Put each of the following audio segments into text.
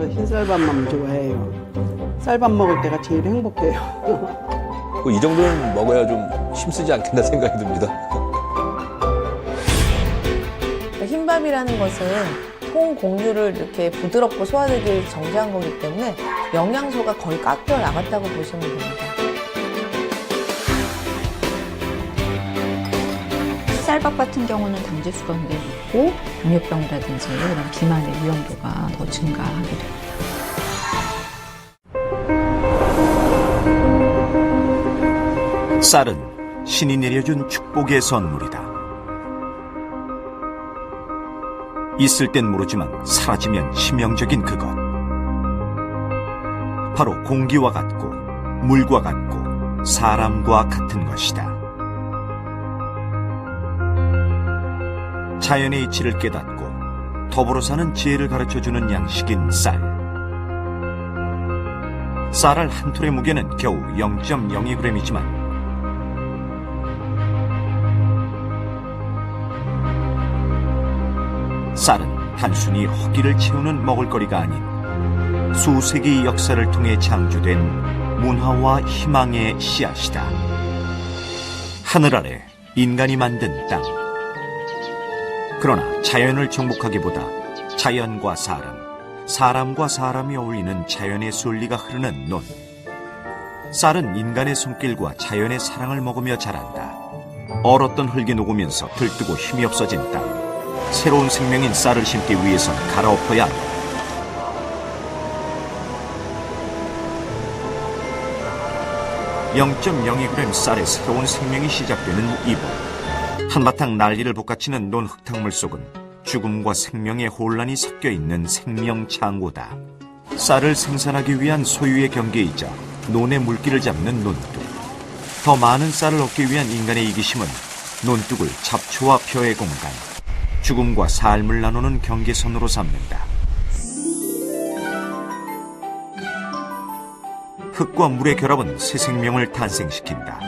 흰쌀밥만 좋아해요. 쌀밥 먹을 때가 제일 행복해요. 이 정도는 먹어야 좀 힘쓰지 않겠나 생각이 듭니다. 흰밥이라는 것은 통 곡류를 이렇게 부드럽고 소화되게 정제한 거기 때문에 영양소가 거의 깎여 나갔다고 보시면 됩니다. 쌀밥 같은 경우는 당지수가 굉장히 높고 당뇨병이라든지 이런 비만의 위험도가 더 증가하게 됩니다. 쌀은 신이 내려준 축복의 선물이다. 있을 땐 모르지만 사라지면 치명적인 그것. 바로 공기와 같고 물과 같고 사람과 같은 것이다. 자연의 이치를 깨닫고 더불어 사는 지혜를 가르쳐주는 양식인 쌀. 쌀알 한 톨의 무게는 겨우 0.02g이지만 쌀은 단순히 허기를 채우는 먹을거리가 아닌 수세기의 역사를 통해 창조된 문화와 희망의 씨앗이다. 하늘 아래 인간이 만든 땅. 그러나 자연을 정복하기보다 자연과 사람, 사람과 사람이 어울리는 자연의 순리가 흐르는 논. 쌀은 인간의 손길과 자연의 사랑을 먹으며 자란다. 얼었던 흙이 녹으면서 들뜨고 힘이 없어진 땅. 새로운 생명인 쌀을 심기 위해선 갈아엎어야 한다. (0.02g) 쌀의 새로운 생명이 시작되는 이곳. 한바탕 난리를 볶아치는 논 흙탕물 속은 죽음과 생명의 혼란이 섞여있는 생명창고다. 쌀을 생산하기 위한 소유의 경계이자 논의 물기를 잡는 논둑. 더 많은 쌀을 얻기 위한 인간의 이기심은 논둑을 잡초와 벼의 공간, 죽음과 삶을 나누는 경계선으로 삼는다. 흙과 물의 결합은 새 생명을 탄생시킨다.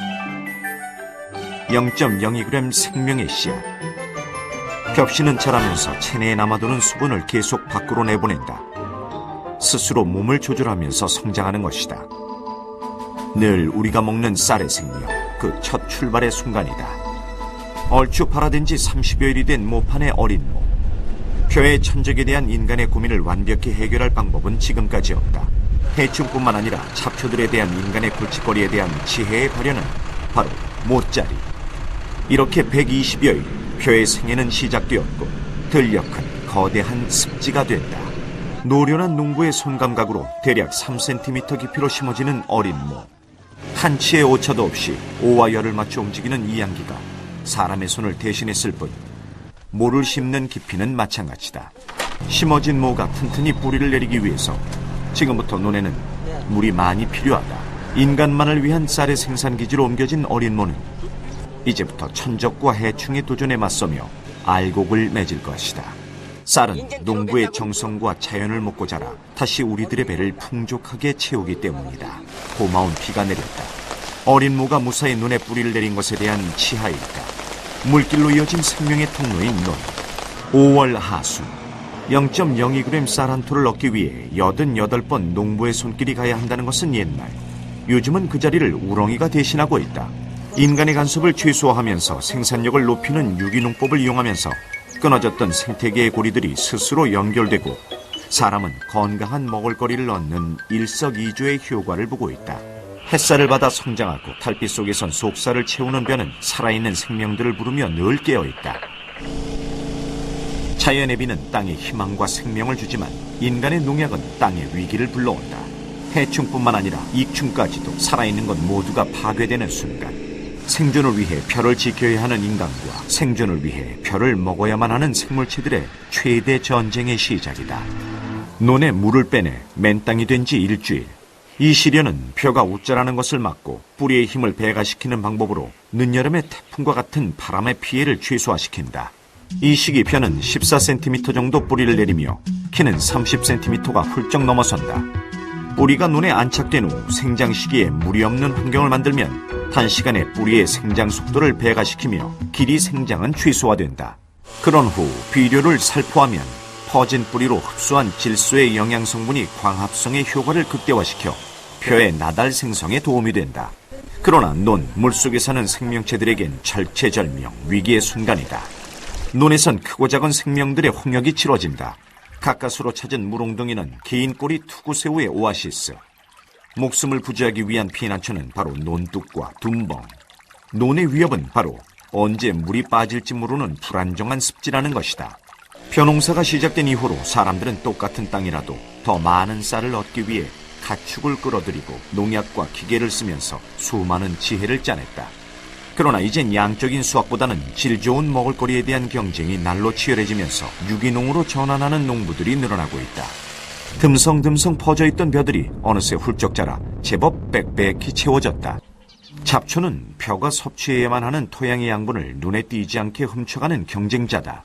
0.02g 생명의 씨앗. 벽신은 자라면서 체내에 남아도는 수분을 계속 밖으로 내보낸다. 스스로 몸을 조절하면서 성장하는 것이다. 늘 우리가 먹는 쌀의 생명, 그 첫 출발의 순간이다. 얼추 발화된 지 30여일이 된 모판의 어린 모. 표의 천적에 대한 인간의 고민을 완벽히 해결할 방법은 지금까지 없다. 해충뿐만 아니라 잡초들에 대한 인간의 골칫거리에 대한 지혜의 발현은 바로 모짜리. 이렇게 120여일 표의 생애는 시작되었고 들녘은 거대한 습지가 된다. 노련한 농부의 손감각으로 대략 3cm 깊이로 심어지는 어린 모. 한치의 오차도 없이 오와 열을 맞춰 움직이는 이 양기가 사람의 손을 대신했을 뿐 모를 심는 깊이는 마찬가지다. 심어진 모가 튼튼히 뿌리를 내리기 위해서 지금부터 논에는 물이 많이 필요하다. 인간만을 위한 쌀의 생산기지로 옮겨진 어린 모는 이제부터 천적과 해충의 도전에 맞서며 알곡을 맺을 것이다. 쌀은 농부의 정성과 자연을 먹고 자라 다시 우리들의 배를 풍족하게 채우기 때문이다. 고마운 비가 내렸다. 어린 모가 무사히 논에 뿌리를 내린 것에 대한 치하일까. 물길로 이어진 생명의 통로인 논. 5월 하순. 0.02g 쌀 한 톨을 얻기 위해 88번 농부의 손길이 가야 한다는 것은 옛날. 요즘은 그 자리를 우렁이가 대신하고 있다. 인간의 간섭을 최소화하면서 생산력을 높이는 유기농법을 이용하면서 끊어졌던 생태계의 고리들이 스스로 연결되고 사람은 건강한 먹을거리를 얻는 일석이조의 효과를 보고 있다. 햇살을 받아 성장하고 달빛 속에선 속살을 채우는 벼는 살아있는 생명들을 부르며 늘 깨어있다. 자연의 비는 땅에 희망과 생명을 주지만 인간의 농약은 땅의 위기를 불러온다. 해충뿐만 아니라 익충까지도 살아있는 것 모두가 파괴되는 순간 생존을 위해 벼를 지켜야 하는 인간과 생존을 위해 벼를 먹어야만 하는 생물체들의 최대 전쟁의 시작이다. 논에 물을 빼내 맨땅이 된 지 일주일. 이 시련은 벼가 웃자라는 것을 막고 뿌리의 힘을 배가시키는 방법으로 늦여름의 태풍과 같은 바람의 피해를 최소화시킨다. 이 시기 벼는 14cm 정도 뿌리를 내리며 키는 30cm가 훌쩍 넘어선다. 뿌리가 논에 안착된 후 생장 시기에 물이 없는 환경을 만들면 단시간에 뿌리의 생장 속도를 배가시키며 길이 생장은 최소화된다. 그런 후 비료를 살포하면 퍼진 뿌리로 흡수한 질소의 영양 성분이 광합성의 효과를 극대화시켜 벼의 나달 생성에 도움이 된다. 그러나 논, 물속에 사는 생명체들에겐 절체절명, 위기의 순간이다. 논에선 크고 작은 생명들의 홍역이 치러진다. 가까스로 찾은 물웅덩이는 긴 꼬리 투구새우의 오아시스. 목숨을 부지하기 위한 피난처는 바로 논둑과 둔벙. 논의 위협은 바로 언제 물이 빠질지 모르는 불안정한 습지라는 것이다. 벼농사가 시작된 이후로 사람들은 똑같은 땅이라도 더 많은 쌀을 얻기 위해 가축을 끌어들이고 농약과 기계를 쓰면서 수많은 지혜를 짜냈다. 그러나 이젠 양적인 수확보다는 질 좋은 먹을거리에 대한 경쟁이 날로 치열해지면서 유기농으로 전환하는 농부들이 늘어나고 있다. 듬성듬성 퍼져있던 벼들이 어느새 훌쩍 자라 제법 빽빽히 채워졌다. 잡초는 벼가 섭취해야만 하는 토양의 양분을 눈에 띄지 않게 훔쳐가는 경쟁자다.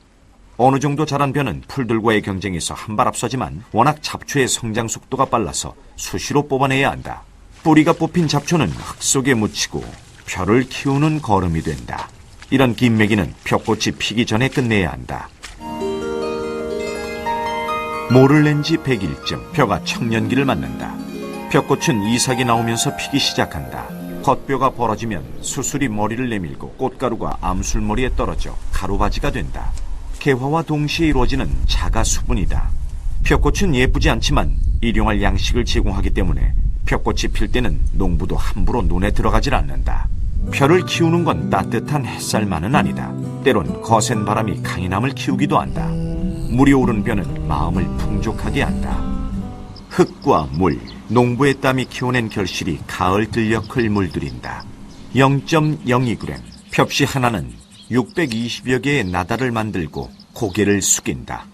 어느 정도 자란 벼는 풀들과의 경쟁에서 한 발 앞서지만 워낙 잡초의 성장 속도가 빨라서 수시로 뽑아내야 한다. 뿌리가 뽑힌 잡초는 흙 속에 묻히고 벼를 키우는 거름이 된다. 이런 긴매기는 벼꽃이 피기 전에 끝내야 한다. 모를 낸 지 100일쯤 벼가 청년기를 맞는다. 벼꽃은 이삭이 나오면서 피기 시작한다. 겉뼈가 벌어지면 수술이 머리를 내밀고 꽃가루가 암술머리에 떨어져 가루바지가 된다. 개화와 동시에 이루어지는 자가 수분이다. 벼꽃은 예쁘지 않지만 일용할 양식을 제공하기 때문에 벼꽃이 필 때는 농부도 함부로 눈에 들어가질 않는다. 벼를 키우는 건 따뜻한 햇살만은 아니다. 때론 거센 바람이 강인함을 키우기도 한다. 물이 오른 벼는 마음을 풍족하게 한다. 흙과 물, 농부의 땀이 키워낸 결실이 가을 들녘을 물들인다. 0.02g, 벽시 하나는 620여 개의 나달을 만들고 고개를 숙인다.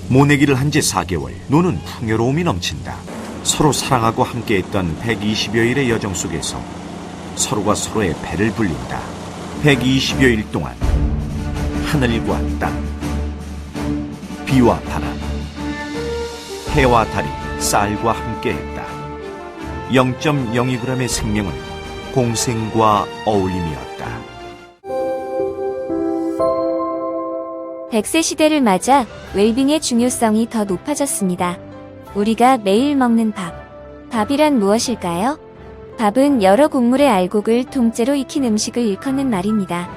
모내기를 한 지 4개월, 논은 풍요로움이 넘친다. 서로 사랑하고 함께했던 120여일의 여정 속에서 서로가 서로의 배를 불린다. 120여일 동안 하늘과 땅, 비와 바람, 해와 달이 쌀과 함께했다. 0.02g의 생명은 공생과 어울림이었다. 100세 시대를 맞아 웰빙의 중요성이 더 높아졌습니다. 우리가 매일 먹는 밥. 밥이란 무엇일까요? 밥은 여러 곡물의 알곡을 통째로 익힌 음식을 일컫는 말입니다.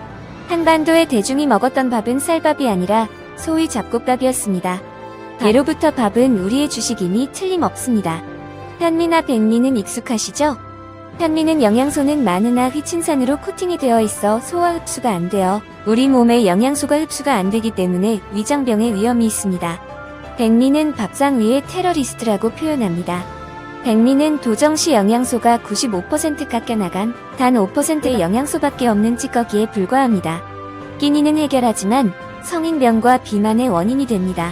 한반도의 대중이 먹었던 밥은 쌀밥이 아니라 소위 잡곡밥이었습니다. 예로부터 밥은 우리의 주식임이 틀림없습니다. 현미나 백미는 익숙하시죠? 현미는 영양소는 마느나 휘친산으로 코팅이 되어 있어 소화 흡수가 안 되어 우리 몸에 영양소가 흡수가 안 되기 때문에 위장병의 위험이 있습니다. 백미는 밥상 위의 테러리스트라고 표현합니다. 백미는 도정시 영양소가 95% 깎여나간 단 5%의 영양소밖에 없는 찌꺼기에 불과합니다. 끼니는 해결하지만 성인병과 비만의 원인이 됩니다.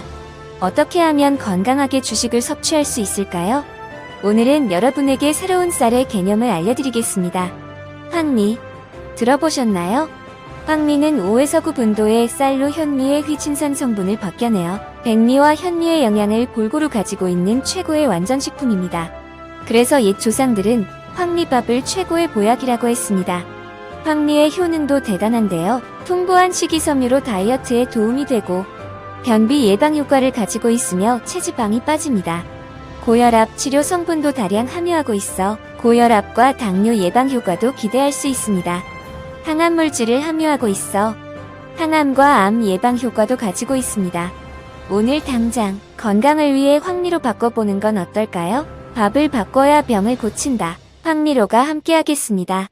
어떻게 하면 건강하게 주식을 섭취할 수 있을까요? 오늘은 여러분에게 새로운 쌀의 개념을 알려드리겠습니다. 황미. 들어보셨나요? 황미는 5에서 9분도의 쌀로 현미의 휘친산 성분을 벗겨내어 백미와 현미의 영양을 골고루 가지고 있는 최고의 완전식품입니다. 그래서 옛 조상들은 황미밥을 최고의 보약이라고 했습니다. 황미의 효능도 대단한데요. 풍부한 식이섬유로 다이어트에 도움이 되고 변비 예방 효과를 가지고 있으며 체지방이 빠집니다. 고혈압 치료 성분도 다량 함유하고 있어 고혈압과 당뇨 예방 효과도 기대할 수 있습니다. 항암 물질을 함유하고 있어 항암과 암 예방 효과도 가지고 있습니다. 오늘 당장 건강을 위해 황미로 바꿔보는 건 어떨까요? 밥을 바꿔야 병을 고친다. 황미로가 함께하겠습니다.